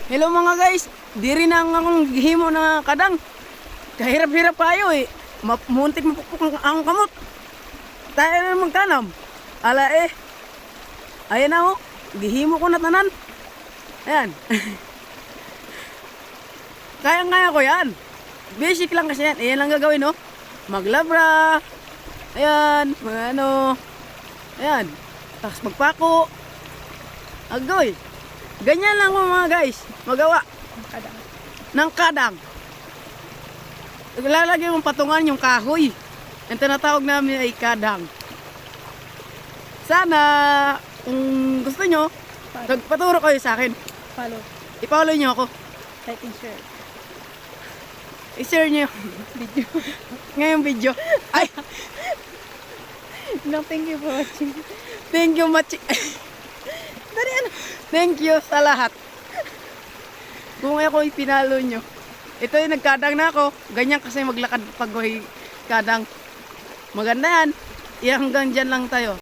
Hello mga guys, diri na akong gihimo na kadang. Kahirap-hirap kayo eh. Muntik mapukpuk ang kamot. Tayo na magtanam. Ala eh. Ayan na oh. Gihimo ko na tanan. Ayan. Kaya-kaya ko yan. Basic lang kasi yan. Ayan lang gagawin no. Maglabra. Ayan. Ano. Ayan. Tapos magpako. Agoy. Ganyan lang mga guys. Magawa. Ng kadang. Lalagyan mong patungan yung kahoy. Ang tinatawag namin ay kadang. Sana, kung gusto nyo, paturo kayo sa akin. Follow. I-follow nyo ako. Like and share. I-share nyo yung Video. ngayong video. Ay, No, thank you for watching. thank you much. Dari ano? Thank you sa lahat. Kung ako ipinalo nyo. Ito yung nagkadang na ako. Ganyan kasi maglakad pag kadang. Maganda yan. Hanggang dyan lang tayo.